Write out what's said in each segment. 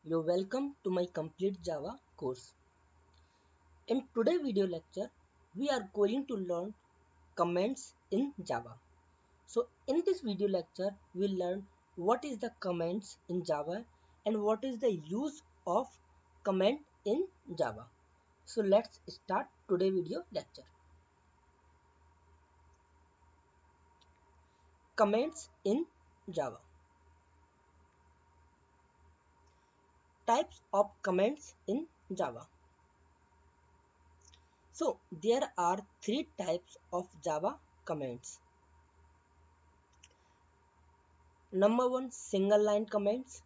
You're welcome to my complete Java course. In today's video lecture, we are going to learn comments in Java. So in this video lecture, we'll learn what is the comments in Java and what is the use of comment in Java. So let's start today's video lecture. Comments in Java. Types of comments in Java. So there are three types of Java comments. Number one, single line comments.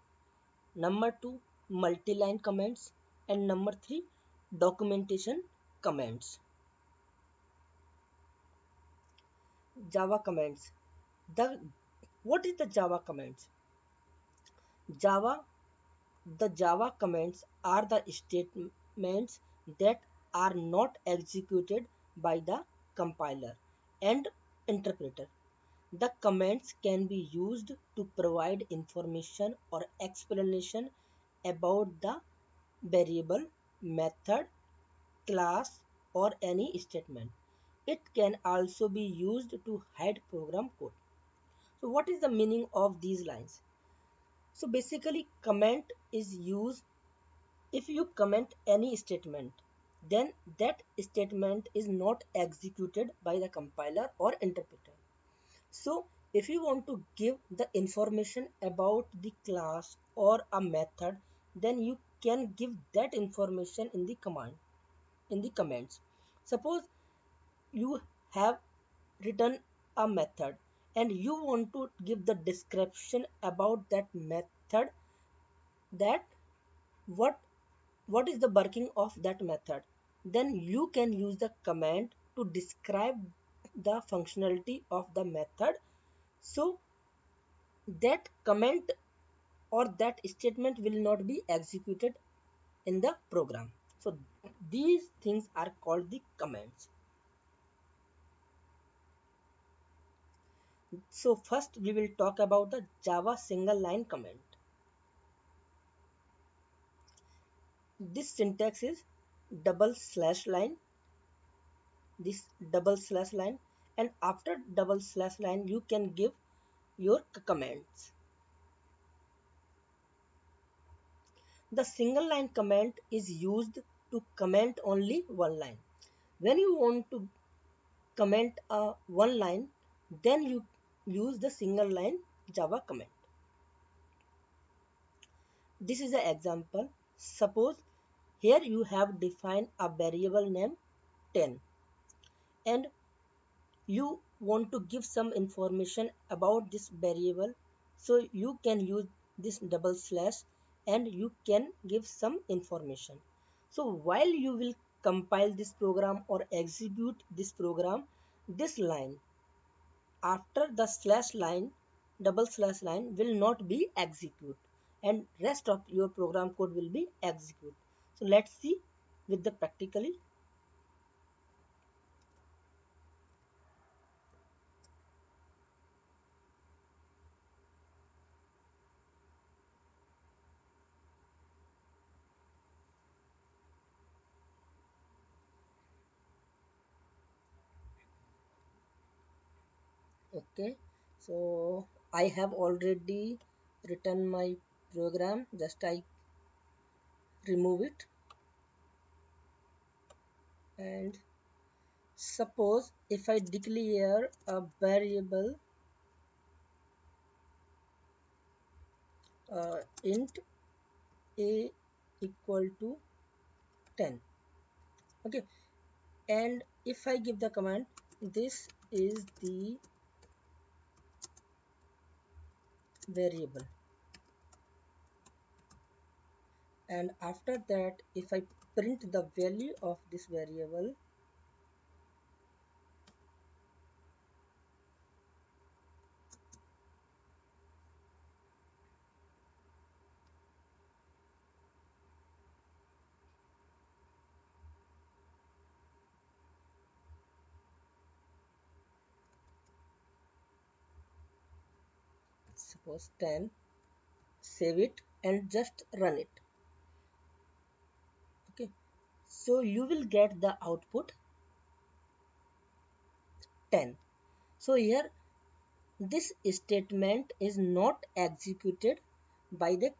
Number two, multi-line comments. And number three, documentation comments. Java comments. The what is the Java comments? Java The Java comments are the statements that are not executed by the compiler and interpreter. The comments can be used to provide information or explanation about the variable, method, class, or any statement. It can also be used to hide program code. So what is the meaning of these lines? So basically comment is used if you comment any statement, then that statement is not executed by the compiler or interpreter. So if you want to give the information about the class or a method, then you can give that information in the comments. Suppose you have written a method and you want to give the description about that method, that what what is the working of that method, then you can use the command to describe the functionality of the method. So that comment or that statement will not be executed in the program. So these things are called the comments. So first we will talk about the Java single line comment. This syntax is double slash line, this double slash line, and after double slash line you can give your comments. The single line comment is used to comment only one line. When you want to comment a one line, then you use the single line Java comment. This is an example. Suppose here you have defined a variable name 10 and you want to give some information about this variable, so you can use this double slash and you can give some information. So while you will compile this program or execute this program, this line after the slash line, double slash line will not be execute and rest of your program code will be execute. So let's see with the practically. Okay, so I have already written my program, just I remove it. And suppose if I declare a variable int a equal to 10, okay, and if I give the command this is the variable, and after that if I print the value of this variable, suppose 10, save it and just run it. So you will get the output 10. So here this statement is not executed by the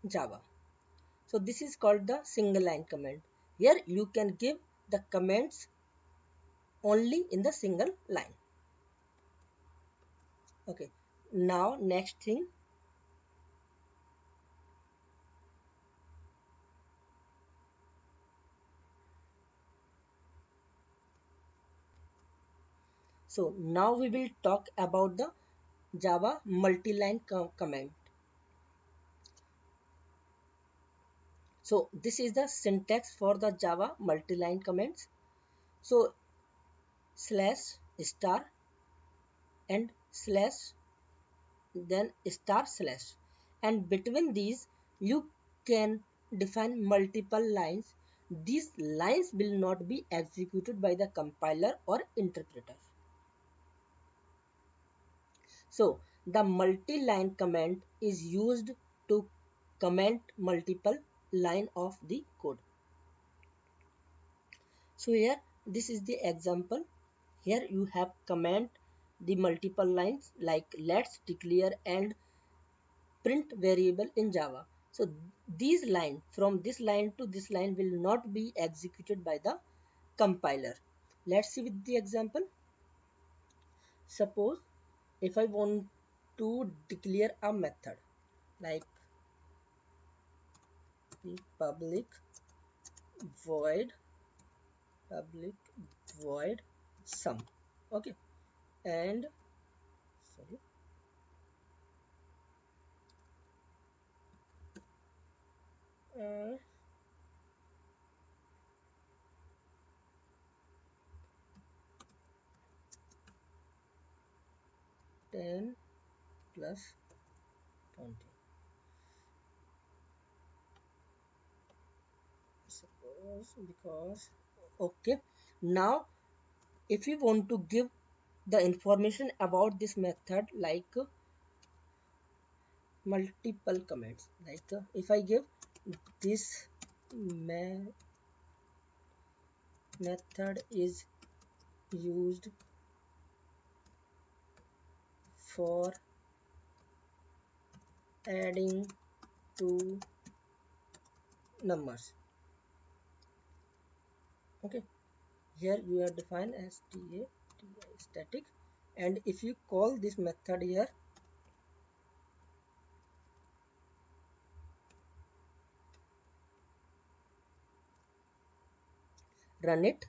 Java. So this is called the single line comment. Here you can give the comments only in the single line. Okay. Now next thing. So now we will talk about the Java multi-line comment. So this is the syntax for the Java multi-line comments. So slash star and slash then star slash, and between these you can define multiple lines. These lines will not be executed by the compiler or interpreter. So the multi-line comment is used to comment multiple line of the code. So here this is the example. Here you have comment the multiple lines like let's declare and print variable in Java. So these line from this line to this line will not be executed by the compiler. Let's see with the example. Suppose if I want to declare a method like the void public void sum. Okay, and sorry, uh, 10 plus 20. Suppose because okay, now if we want to give the information about this method like multiple comments, like if I give this method is used for adding two numbers. Okay, here you are defined as static, and if you call this method here, run it,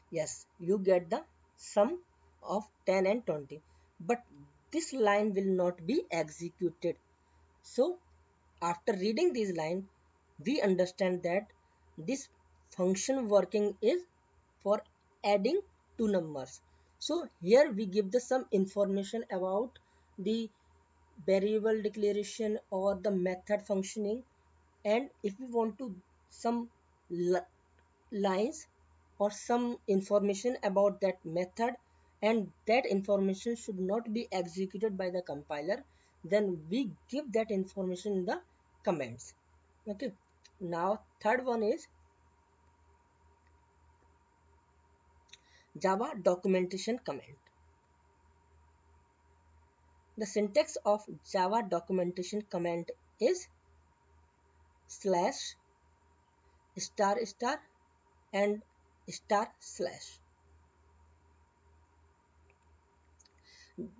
yes, you get the sum of 10 and 20, but this line will not be executed. So after reading this line, we understand that this function working is for adding two numbers. So here we give the some information about the variable declaration or the method functioning, and if we want to some lines or some information about that method, and that information should not be executed by the compiler, then we give that information in the comments. Okay, now third one is Java documentation comment. The syntax of Java documentation comment is slash star star and star slash.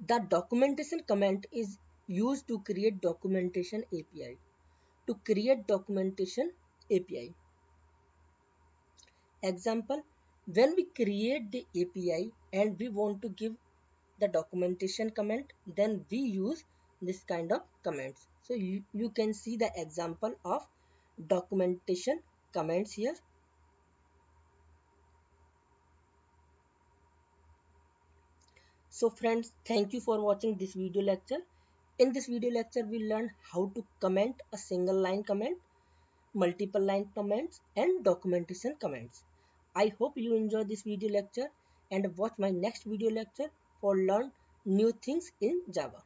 The documentation comment is used to create documentation API. To create documentation API. Example, when we create the API and we want to give the documentation comment, then we use this kind of comments. So you can see the example of documentation comments here. So friends, thank you for watching this video lecture. In this video lecture, we learned how to comment a single line comment, multiple line comments, and documentation comments. I hope you enjoy this video lecture and watch my next video lecture for learn new things in Java.